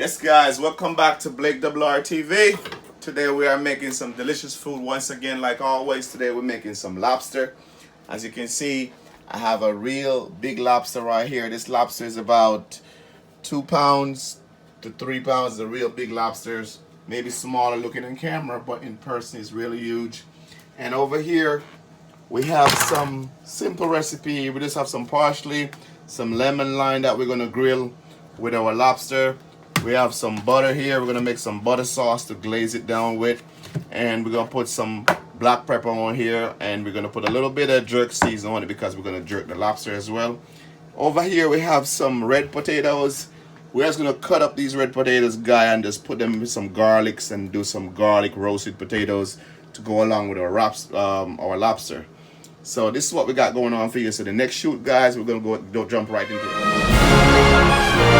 Yes, guys, welcome back to BlakeWrTv. Today we are making some delicious food once again, like always. Today we're making some lobster. As you can see, I have a real big lobster right here. This lobster is about 2 pounds to 3 pounds. The real big lobsters, maybe smaller looking in camera, but in person it's really huge. And over here we have some simple recipe. We just have some parsley, some lemon lime that we're gonna grill with our lobster. We have some butter here. We're gonna make some butter sauce to glaze it down with, and we're gonna put some black pepper on here, and we're gonna put a little bit of jerk season on it because we're gonna jerk the lobster as well. Over here we have some red potatoes. We're just gonna cut up these red potatoes, guy, and just put them with some garlics and do some garlic roasted potatoes to go along with our lobster. So this is what we got going on for you. So the next shoot, guys, we're gonna go jump right into it.